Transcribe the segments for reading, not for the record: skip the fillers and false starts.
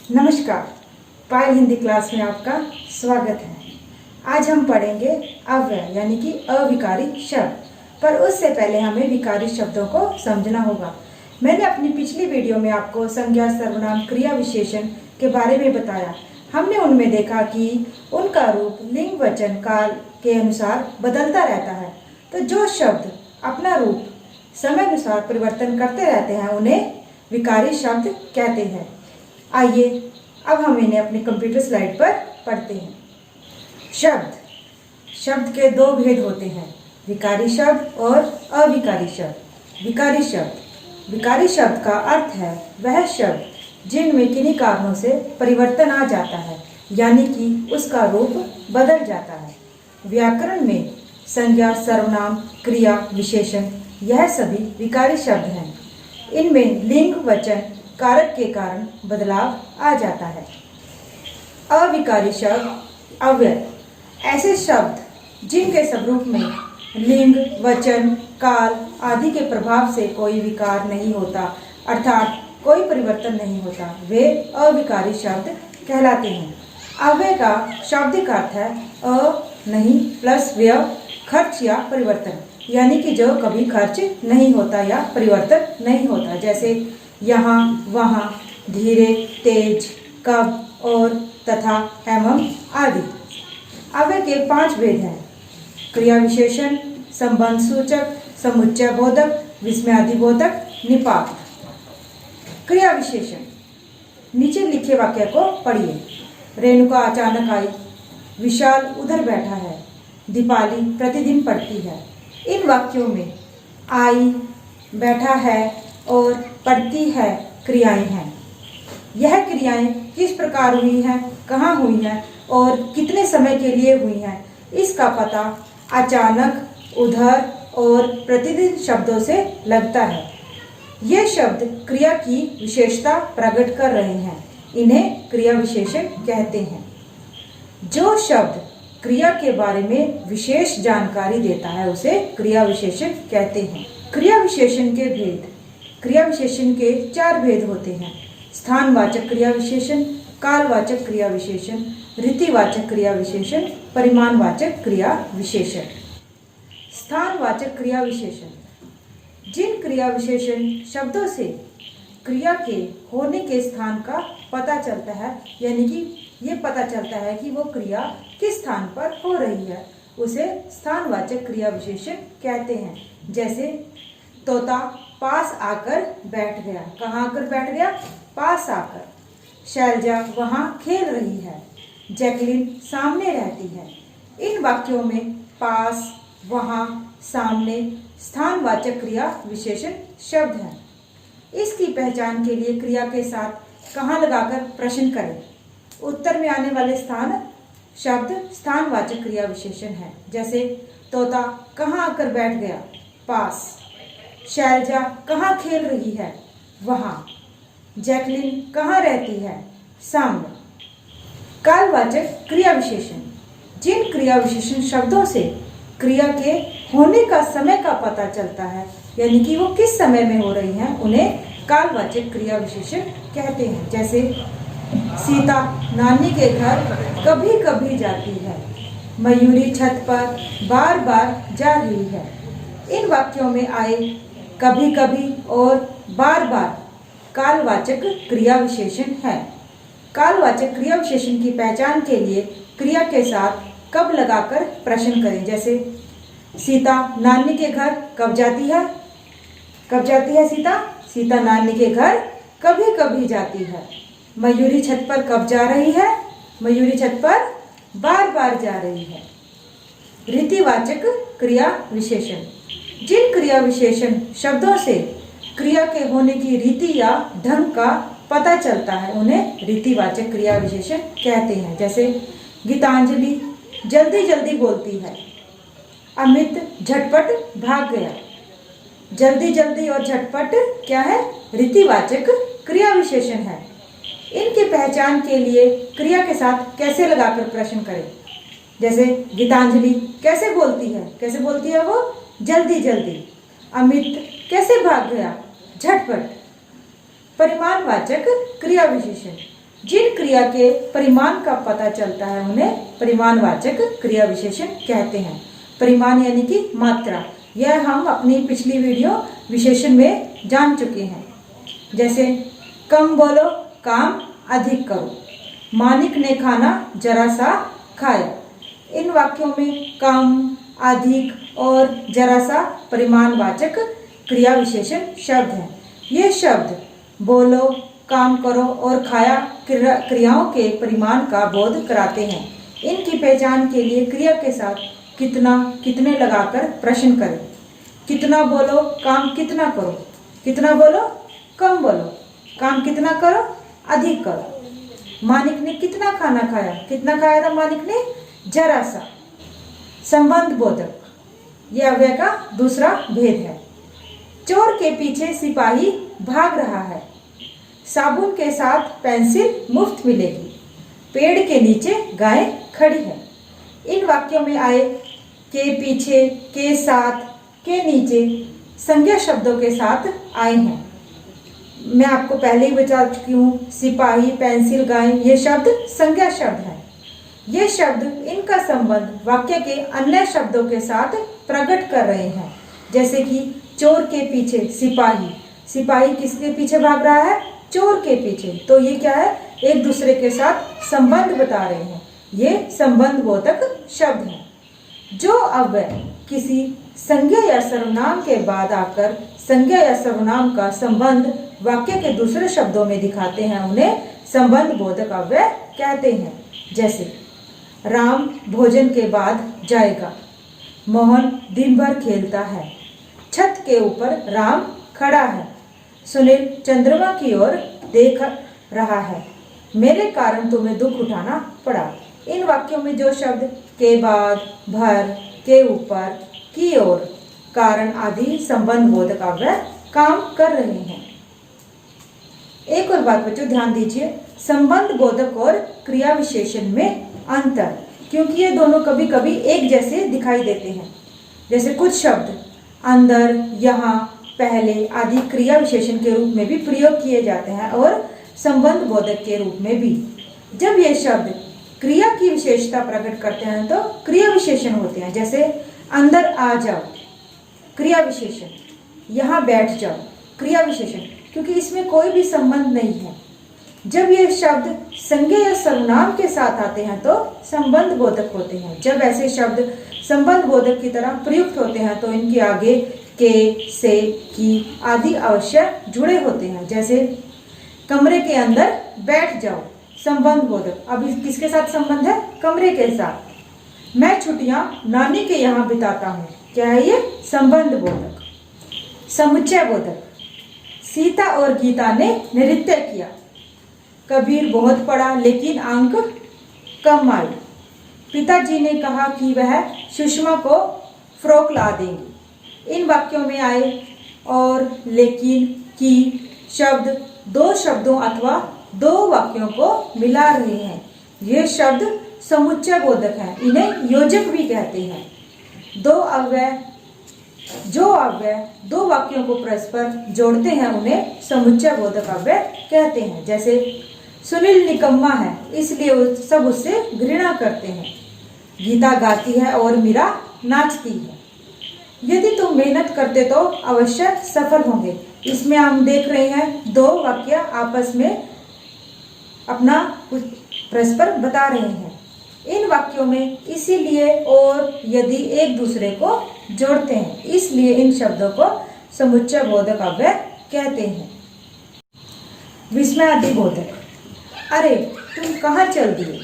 नमस्कार। पायल हिंदी क्लास में आपका स्वागत है। आज हम पढ़ेंगे अव्यय यानी कि अविकारी शब्द, पर उससे पहले हमें विकारी शब्दों को समझना होगा। मैंने अपनी पिछली वीडियो में आपको संज्ञा, सर्वनाम, क्रिया, विशेषण के बारे में बताया। हमने उनमें देखा कि उनका रूप लिंग, वचन, काल के अनुसार बदलता रहता है। तो जो शब्द अपना रूप समय अनुसार परिवर्तन करते रहते हैं उन्हें विकारी शब्द कहते हैं। आइए अब हम इन्हें अपनी कंप्यूटर स्लाइड पर पढ़ते हैं। शब्द के दो भेद होते हैं, विकारी शब्द और अविकारी शब्द। विकारी शब्द का अर्थ है वह शब्द जिनमें किन्हीं कारणों से परिवर्तन आ जाता है, यानी कि उसका रूप बदल जाता है। व्याकरण में संज्ञा, सर्वनाम, क्रिया, विशेषण यह सभी विकारी शब्द हैं। इनमें लिंग, वचन, कारक के कारण बदलाव आ जाता है। अविकारी शब्द अव्यय ऐसे शब्द जिनके स्वरूप में लिंग, वचन, काल आदि के प्रभाव से कोई विकार नहीं होता, अर्थात कोई परिवर्तन नहीं होता, वे अविकारी शब्द कहलाते हैं। अव्यय का शाब्दिक अर्थ है नहीं प्लस व्यय, खर्च या परिवर्तन, यानी कि जो कभी खर्च नहीं होता या परिवर्तन नहीं होता, जैसे यहाँ, वहाँ, धीरे, तेज, कब, और, तथा, एवं आदि। अव्यय के 5 भेद हैं: क्रिया विशेषण, संबंध सूचक, समुच्चय बोधक, विस्मयादिबोधक, निपात। क्रिया विशेषण, नीचे लिखे वाक्य को पढ़िए। रेणुका अचानक आई, विशाल उधर बैठा है, दीपाली प्रतिदिन पढ़ती है। इन वाक्यों में आई, बैठा है और पढ़ती है क्रियाएं हैं। यह क्रियाएं किस प्रकार हुई हैं, कहाँ हुई हैं और कितने समय के लिए हुई हैं, इसका पता अचानक, उधर और प्रतिदिन शब्दों से लगता है। ये शब्द क्रिया की विशेषता प्रकट कर रहे हैं, इन्हें क्रिया विशेषण कहते हैं। जो शब्द क्रिया के बारे में विशेष जानकारी देता है उसे क्रिया विशेषण कहते हैं। क्रिया विशेषण के भेद। क्रिया विशेषण के 4 भेद होते हैं: स्थानवाचक क्रिया विशेषण, कालवाचक क्रिया विशेषण, रीतिवाचक क्रिया विशेषण, परिमाणवाचक क्रिया विशेषण। स्थानवाचक क्रिया विशेषण जिन क्रिया विशेषण शब्दों से क्रिया के होने के स्थान का पता चलता है, यानी कि ये पता चलता है कि वो क्रिया किस स्थान पर हो रही है, उसे स्थानवाचक क्रिया विशेषण कहते हैं। जैसे तोता पास आकर बैठ गया। कहाँ आकर बैठ गया? पास आकर। शैलजा वहाँ खेल रही है। जैकलिन सामने रहती है। इन वाक्यों में पास, वहाँ, सामने स्थानवाचक क्रिया विशेषण शब्द हैं। इसकी पहचान के लिए क्रिया के साथ कहाँ लगाकर प्रश्न करें। उत्तर में आने वाले स्थान शब्द स्थानवाचक क्रिया विशेषण है। जैसे तोता कहाँ आकर बैठ गया? पास। शैलजा कहाँ खेल रही है? वहाँ। जैकलिन कहाँ रहती है? सामने। कालवाचक क्रिया विशेषण जिन क्रिया विशेषण शब्दों से क्रिया के होने का समय का पता चलता है, यानी कि वो किस समय में हो रही हैं, उन्हें कालवाचक क्रिया विशेषण कहते हैं। जैसे सीता नानी के घर कभी कभी जाती है। मयूरी छत पर बार बार जा रही है। इन वाक्यों में आए कभी कभी और बार बार कालवाचक क्रिया विशेषण है। कालवाचक क्रिया विशेषण की पहचान के लिए क्रिया के साथ कब लगाकर प्रश्न करें। जैसे सीता नानी के घर कब जाती है? कब जाती है सीता? सीता नानी के घर कभी कभी जाती है। मयूरी छत पर कब जा रही है? मयूरी छत पर बार बार जा रही है। रीतिवाचक क्रिया विशेषण जिन क्रिया विशेषण शब्दों से क्रिया के होने की रीति या ढंग का पता चलता है उन्हें रीतिवाचक क्रिया विशेषण कहते हैं। जैसे गीतांजलि जल्दी जल्दी बोलती है। अमित झटपट भाग गया। जल्दी जल्दी और झटपट क्या है? रीतिवाचक क्रिया विशेषण है। इनकी पहचान के लिए क्रिया के साथ कैसे लगाकर प्रश्न करें। जैसे गीतांजलि कैसे बोलती है? कैसे बोलती है वो? जल्दी जल्दी। अमित कैसे भाग गया? झटपट। परिमाणवाचक क्रिया विशेषण जिन क्रिया के परिमाण का पता चलता है उन्हें परिमाणवाचक क्रिया विशेषण कहते हैं। परिमाण यानी कि मात्रा, यह हम अपनी पिछली वीडियो विशेषण में जान चुके हैं। जैसे कम बोलो, काम अधिक करो। मानिक ने खाना जरा सा खाया। इन वाक्यों में कम, अधिक और जरा सा परिमाणवाचक क्रिया विशेषण शब्द हैं। ये शब्द बोलो, काम करो और खाया क्रियाओं के परिमाण का बोध कराते हैं। इनकी पहचान के लिए क्रिया के साथ कितना, कितने लगाकर प्रश्न करें। कितना बोलो, काम कितना करो। कितना बोलो, कम बोलो। काम कितना करो, अधिक करो। मानिक ने कितना खाना खाया। कितना खाया था मानिक ने, जरा सा। संबंध बोधक, यह अव्यय का दूसरा भेद है। चोर के पीछे सिपाही भाग रहा है। साबुन के साथ पेंसिल मुफ्त मिलेगी। पेड़ के नीचे गाय खड़ी है। इन वाक्यों में आए के पीछे, के साथ, के नीचे संज्ञा शब्दों के साथ आए हैं। मैं आपको पहले ही बता चुकी हूँ, सिपाही, पेंसिल, गाय ये शब्द संज्ञा शब्द हैं। ये शब्द, इनका संबंध वाक्य के अन्य शब्दों के साथ प्रकट कर रहे हैं। जैसे कि चोर के पीछे सिपाही, सिपाही किसके पीछे भाग रहा है, चोर के पीछे। तो ये क्या है, एक दूसरे के साथ संबंध बता रहे हैं। ये संबंध बोधक शब्द हैं। जो अव्यय किसी संज्ञा या सर्वनाम के बाद आकर संज्ञा या सर्वनाम का संबंध वाक्य के दूसरे शब्दों में दिखाते हैं उन्हें संबंध बोधक अव्यय कहते हैं। जैसे राम भोजन के बाद जाएगा। मोहन दिन भर खेलता है। छत के ऊपर राम खड़ा है। सुनील चंद्रमा की ओर देख रहा है। मेरे कारण तुम्हें दुख उठाना पड़ा। इन वाक्यों में जो शब्द के बाद, भर, के ऊपर, की ओर, कारण आदि संबंध बोधक अव्यय काम कर रहे हैं। एक और बात बच्चों ध्यान दीजिए, संबंध बोधक और क्रिया विशेषण में अंतर, क्योंकि ये दोनों कभी कभी एक जैसे दिखाई देते हैं। जैसे कुछ शब्द अंदर, यहाँ, पहले आदि क्रिया विशेषण के रूप में भी प्रयोग किए जाते हैं और संबंध बोधक के रूप में भी। जब ये शब्द क्रिया की विशेषता प्रकट करते हैं तो क्रिया विशेषण होते हैं। जैसे अंदर आ जाओ, क्रिया विशेषण। यहाँ बैठ जाओ, क्रिया विशेषण, क्योंकि इसमें कोई भी संबंध नहीं है। जब ये शब्द संज्ञा या सर्वनाम के साथ आते हैं तो संबंध बोधक होते हैं। जब ऐसे शब्द संबंध बोधक की तरह प्रयुक्त होते हैं तो इनके आगे के, से, की आदि अवश्य जुड़े होते हैं। जैसे कमरे के अंदर बैठ जाओ, संबंध बोधक। अब किसके साथ संबंध है, कमरे के साथ। मैं छुट्टियां नानी के यहाँ बिताता हूँ, क्या है ये, संबंध बोधक। समुच्चय बोधक, सीता और गीता ने नृत्य किया। कबीर बहुत पढ़ा लेकिन अंक कम आए। पिताजी ने कहा कि वह सुषमा को फ्रॉक ला देंगे। इन वाक्यों में आए और, लेकिन, की शब्द दो शब्दों अथवा दो वाक्यों को मिला रहे हैं। ये शब्द समुच्चय बोधक हैं, इन्हें योजक भी कहते हैं। जो अव्यय दो वाक्यों को परस्पर जोड़ते हैं उन्हें समुच्चय बोधक अव्यय कहते हैं। जैसे सुनील निकम्मा है इसलिए सब उससे घृणा करते हैं। गीता गाती है और मीरा नाचती है। यदि तुम मेहनत करते तो अवश्य सफल होंगे। इसमें हम देख रहे हैं दो वाक्य आपस में अपना परस्पर बता रहे हैं। इन वाक्यों में इसीलिए और यदि एक दूसरे को जोड़ते हैं, इसलिए इन शब्दों को समुच्चय बोधक अव्यय कहते हैं। विस्मयादि बोधक, अरे तुम कहाँ चल दिए,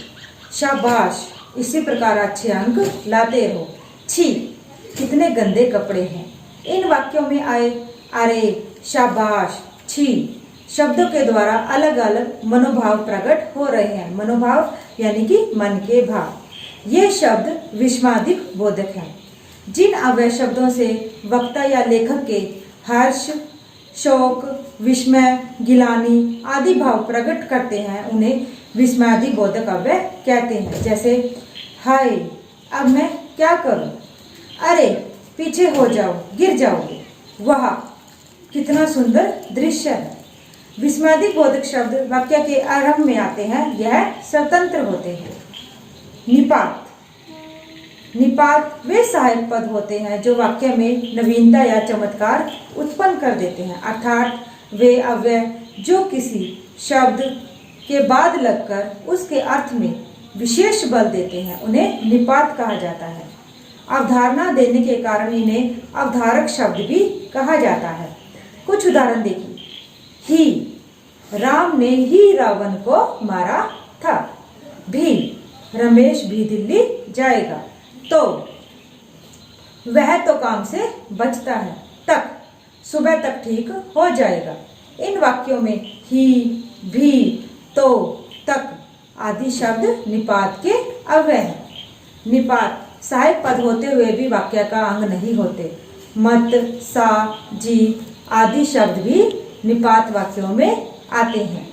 शाबाश, इसी प्रकार अच्छे अंक लाते रहो। छी, कितने गंदे कपड़े हैं। इन वाक्यों में आए अरे, शाबाश, छी शब्दों के द्वारा अलग अलग मनोभाव प्रकट हो रहे हैं। मनोभाव यानी कि मन के भाव। ये शब्द विस्मयादिक बोधक हैं। जिन अव्यय शब्दों से वक्ता या लेखक के हर्ष, शोक, विस्मय, गिलानी आदि भाव प्रकट करते हैं उन्हें विस्मयादि बोधक अव्यय कहते हैं। जैसे हाय, अब मैं क्या करूं, अरे पीछे हो जाओ, गिर जाओगे, वाह कितना सुंदर दृश्य है। विस्मयादिक बोधक शब्द वाक्य के आरंभ में आते हैं, यह स्वतंत्र होते हैं। निपात, निपात वे सहायक पद होते हैं जो वाक्य में नवीनता या चमत्कार उत्पन्न कर देते हैं, अर्थात वे अव्यय जो किसी शब्द के बाद लगकर उसके अर्थ में विशेष बल देते हैं, उन्हें निपात कहा जाता है। अवधारणा देने के कारण इन्हें अवधारक शब्द भी कहा जाता है। कुछ उदाहरण देखिए। ही, राम ने ही रावण को मारा था। भी, रमेश भी दिल्ली जाएगा। तो, वह तो काम से बचता है। तक, सुबह तक ठीक हो जाएगा। इन वाक्यों में ही, भी, तो, तक आदि शब्द निपात के अव्यय हैं। निपात सहायक पद होते हुए भी वाक्य का अंग नहीं होते। मत, सा, जी आदि शब्द भी निपात वाक्यों में आते हैं।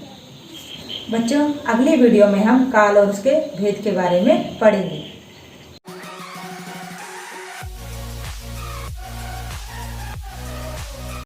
बच्चों, अगली वीडियो में हम काल और उसके भेद के बारे में पढ़ेंगे।